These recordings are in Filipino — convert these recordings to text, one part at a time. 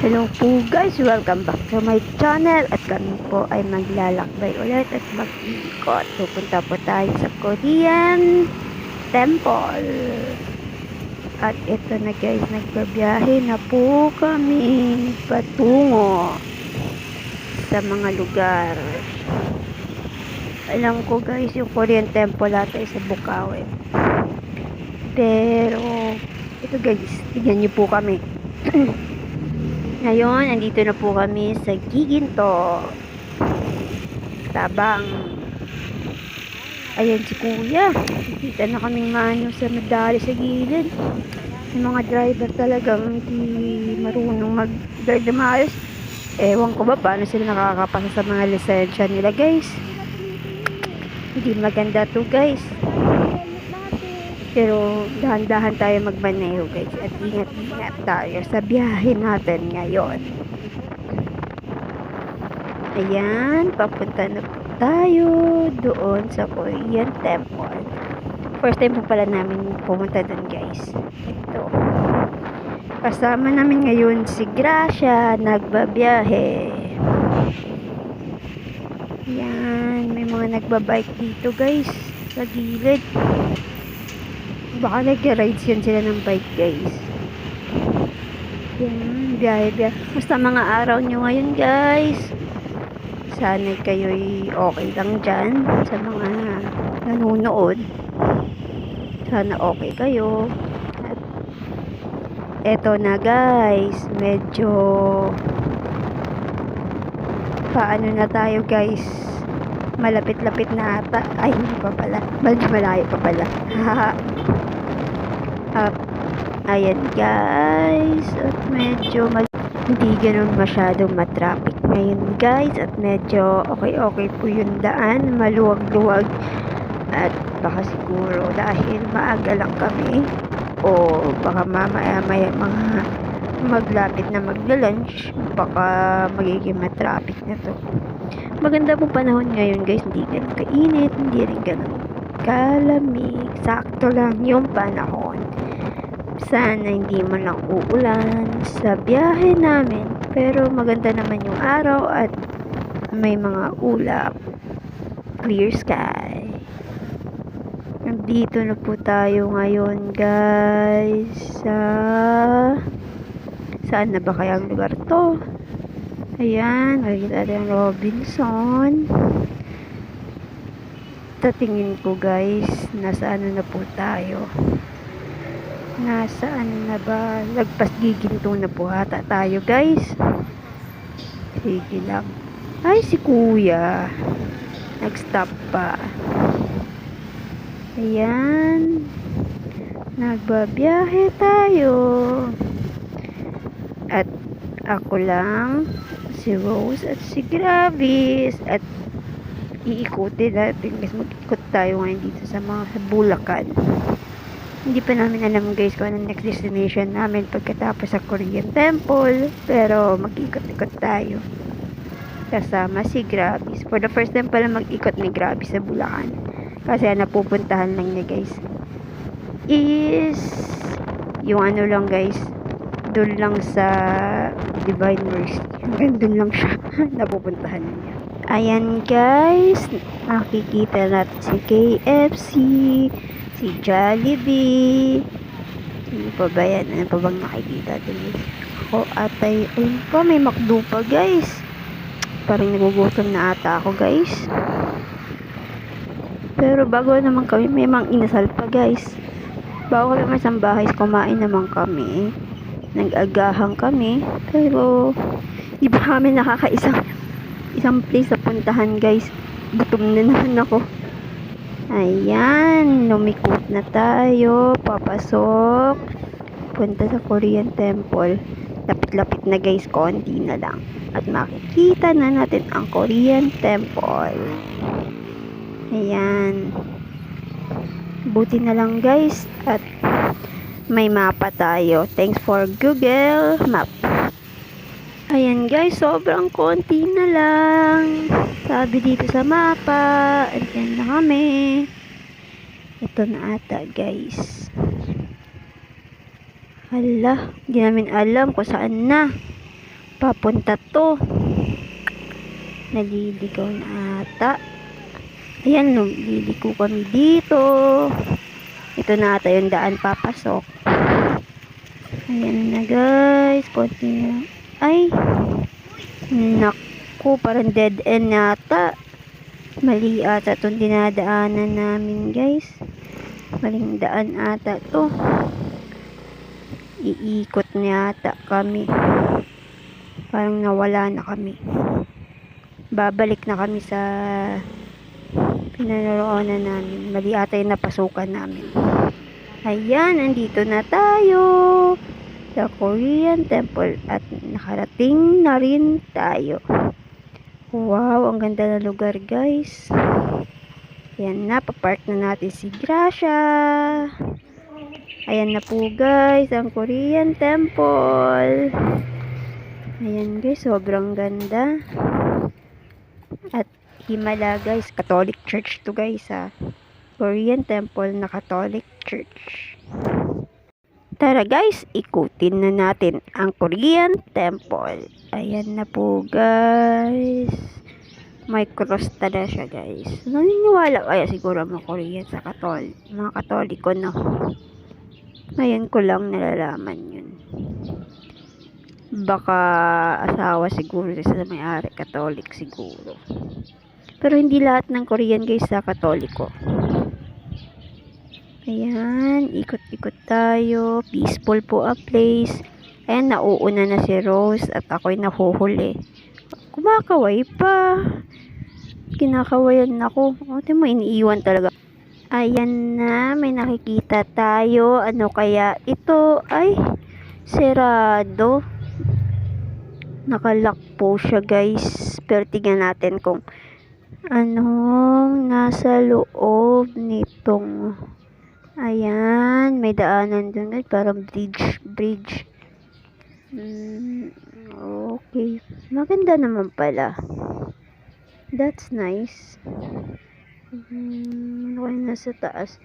Hello po guys, welcome back to my channel at kami po ay maglalakbay ulit at mag-ikot. Pupunta po tayo sa Korean Temple. At ito na guys, nagbabiyahe na po kami patungo sa mga lugar. Alam ko guys, yung Korean Temple natin sa Bukawi. Pero ito guys, tignan niyo po kami. Ngayon, andito na po kami sa Giginto, Tabang. Ayan si Kuya. Nakita na kaming mano sa medali sa gilid. Yung mga driver talagang hindi marunong mag-drive na maayos. Ewan ko ba paano sila nakakapasa sa mga lisensya nila guys. Hindi maganda to guys. Pero dahan-dahan tayo magmaneho guys at ingat-ingat tayo sa biyahe natin ngayon. Ayan, papunta na po tayo doon sa Korean Temple. First time po pala namin pumunta doon guys. Ito. Kasama namin ngayon si Gracia, nagbabiyahe. Ayan, may mga nagbabike dito guys sa gilid. Baka nag-rides yan sila ng bike guys. Yan, biyahe. Basta mga araw nyo ngayon guys. Sana kayo'y okay lang dyan sa mga nanonood. Sana okay kayo. At eto na guys, medyo paano na tayo guys. Malapit-lapit na ata. Ay, hindi pa pala. Medyo malayo pa pala. Ayan guys, at medyo hindi ganun masyadong matraffic ngayon guys, at medyo okay po yung daan, maluwag-luwag, at baka siguro dahil maaga lang kami o baka mamaya mga maglapit na magla-lunch, baka magiging matraffic na to. Maganda po panahon ngayon guys, hindi ganun kainit, hindi rin ganun kalamig, sakto lang yung panahon. Sana hindi man lang uulan sa biyahe namin, pero maganda naman yung araw at may mga ulap, clear sky. Nandito na po tayo ngayon guys saan na ba kaya ang lugar to? Ayan, makikita natin ang Robinson. Tatingin ko guys, nasa ano na po tayo. Nasaan na ba? Lagpas Giginto na po ata tayo guys. Sige lang. Ay, si Kuya. Nag-stop pa. Ayan. Nagbabiyahe tayo. At ako lang, si Rose at si Gravis. At iikutin natin guys. Mag-ikot tayo ngayon dito sa mga Bulacan. Hindi pa namin alam guys kung anong next destination namin pagkatapos sa Korean Temple. Pero mag-ikot-ikot tayo. Kasama si Gravis. For the first time pala mag-ikot ni Gravis sa Bulacan. Kasi napupuntahan lang niya guys is yung ano lang guys. Doon lang sa Divine Mercy. Hanggang doon lang siya. Napupuntahan niya. Ayan guys. Makikita natin si KFC. Si Jollibee. Ano pa ba yan? Ano pa bang nakikita din? Ako atay. Ayun pa, may McDo pa guys. Parang nagugutom na ata ako guys. Pero bago naman kami, may mang inasal pa guys. Bago kami masambahay, kumain naman kami. Nag-agahan kami. Pero di ba kami isang place sa puntahan guys. Gutom na naman ako. Ayan, lumikot na tayo, papasok, punta sa Korean Temple. Lapit-lapit na guys, konti na lang. At makikita na natin ang Korean Temple. Ayan. Buti na lang guys, at may mapa tayo. Thanks for Google Map. Ayan guys, sobrang konti na lang. Sabi dito sa mapa. Ayan na kami. Ito na ata guys. Hala, hindi namin alam kung saan na. papunta to? Naliligaw na ata. Ayan, liliko kami dito. Ito na ata yung daan papasok. Ayan na guys, konti na. Ay, naku, parang dead end nata. Mali ata itong dinadaanan namin guys. Maling daan ata to. Iikot niya ata kami. Parang nawala na kami. Babalik na kami sa pinanaroonan namin. Mali ata yung napasukan namin. Ayan, nandito na tayo sa Korean Temple at nakarating na rin tayo. Wow, ang ganda na lugar guys. Ayan na, papark na natin si Gracia. Ayan na po guys, ang Korean Temple. Ayan guys, sobrang ganda. At himala guys, Catholic Church to guys ha. Korean Temple na Catholic Church. Tara guys, ikutin na natin ang Korean Temple. Ayan na po guys. May cross talaga siya guys. Naniniwala kaya siguro mga Korean sa mga Katoliko no. Ngayon ko lang nalalaman yun. Baka asawa siguro sa may-ari, Catholic siguro. Pero hindi lahat ng Korean guys sa Katoliko. Ayan, ikot-ikot tayo. Peaceful po a place. Ayan, nauuna na si Rose at ako'y nahuhuli. Kumakaway pa. Kinakawayan ako. O, mo, iniiwan talaga. Ayan na, may nakikita tayo. Ano kaya ito? Ay, serado. Nakalock po siya guys. Pero tingnan natin kung anong nasa loob nitong. Ayan, may daanan dun guys. Parang bridge. Okay. Maganda naman pala. That's nice. Ano kaya nasa taas?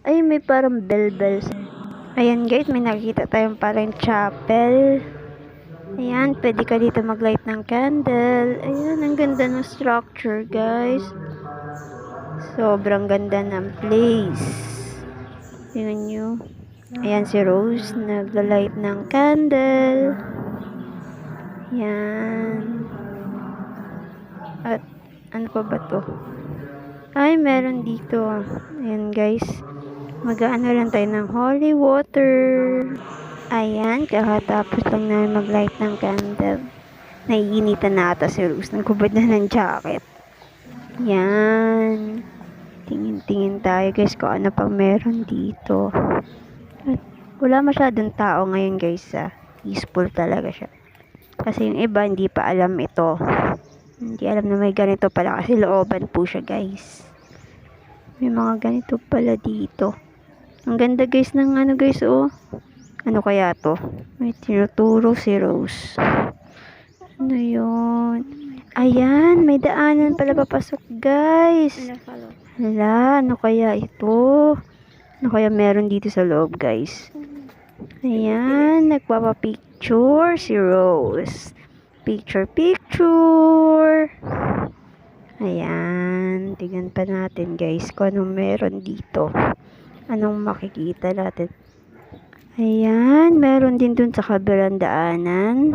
Ay, may parang bell. Ayan guys, may nakikita tayong parang chapel. Ayan, pwede ka dito mag-light ng candle. Ayan, ang ganda ng structure, guys. Sobrang ganda ng place. Tingnan nyo. Ayan si Rose, nag-light ng candle. Ayan. At, ano pa ba to? Ay, meron dito. Ayan, guys. Mag-ano lang tayo ng holy water. Ayan, kakatapos lang namin mag-light ng candle. Naiinitan na ata si Rose. Nagkubad na ng jacket. Yan. Tingin-tingin tayo guys kung ano pang meron dito. At wala masyadong tao ngayon guys. Peaceful talaga siya. Kasi yung iba hindi pa alam ito. Hindi alam na may ganito pala kasi looban po siya guys. May mga ganito pala dito. Ang ganda guys ng ano guys oh. Ano kaya to? May tinuturo si Rose. Ano yun? Ayan, may daanan pala papasok guys. Hala, ano kaya ito? Ano kaya meron dito sa loob guys? Ayan, nagpapapicture si Rose. Picture. Ayan, tingnan pa natin guys kung anong meron dito. Anong makikita natin? Ayan, meron din dun sa kabilang daanan.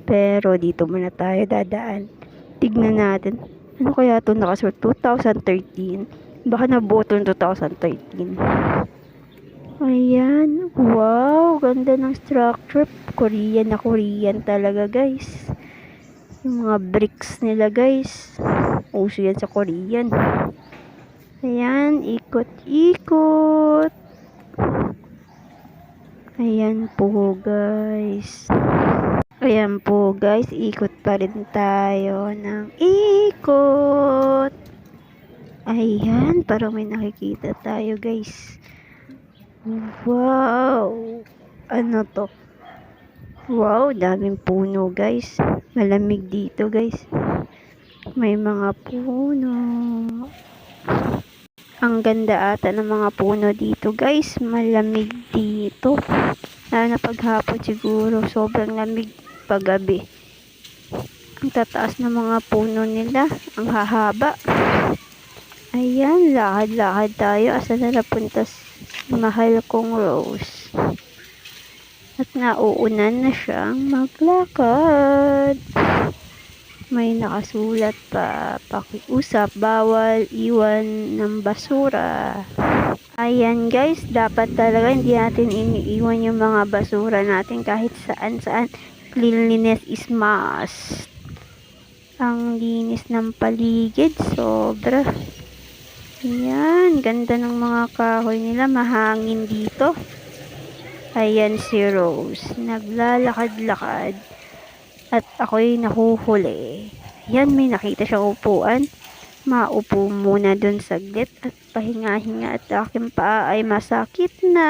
Pero dito muna tayo dadaan. Tignan natin. Ano kaya ito nakasuot? 2013. Baka nabuto ng 2013. Ayan. Wow, ganda ng structure. Korean na Korean talaga guys. Yung mga bricks nila guys. Uso yan sa Korean. Ayan, ikot-ikot. Ayan po guys. Ayan po guys, ikot pa rin tayo ng ikot. Ayan, parang may nakikita tayo guys. Wow. Ano to? Wow, daming puno guys. Malamig dito guys. May mga puno. Ang ganda ata ng mga puno dito guys. Malamig dito. Lalo na paghapon siguro. Sobrang lamig. paggabi. Ang tataas ng mga puno nila, ang hahaba. Ayan, lakad-lakad tayo. Asa na napunta si mahal kong Rose. At nauunan na siyang maglakad. May nakasulat pa, pakiusap, bawal iwan ng basura. Ayan guys, dapat talaga hindi natin iniiwan yung mga basura natin kahit saan-saan. Cleanliness is must. Ang linis ng paligid, sobra. Ayan, ganda ng mga kahoy nila, mahangin dito. Ayan si Rose, naglalakad-lakad. At ako'y nahuhuli. Ayan, may nakita siyang upuan. Maupo muna dun saglit at pahinga-hinga at aking paa ay masakit na.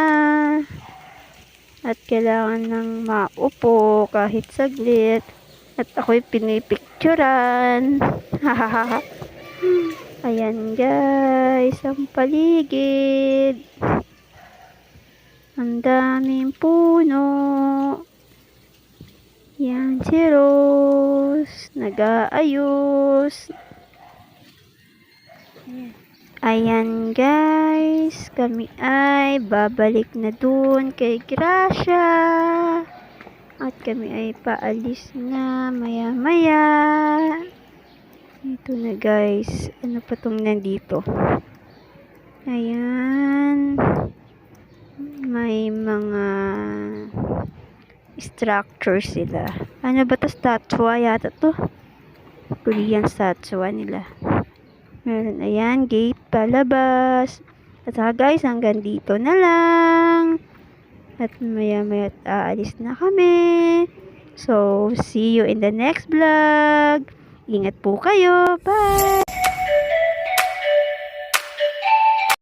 At kailangan ng maupo kahit saglit. At ako'y pinipicturan. Ayan guys, ang paligid. Ang daming puno. Yan si Rose, nag-aayos. Ayan guys, kami ay babalik na dun kay Gracia. At kami ay paalis na maya-maya. Ito na guys, ano pa tong nandito? Ayan, may mga structure sila. Ano ba to? Statue yata to. Korean statue nila. Meron, ayan, gate palabas. At saka guys, hanggang dito na lang. At maya-maya aalis na kami. So, see you in the next vlog. Ingat po kayo. Bye!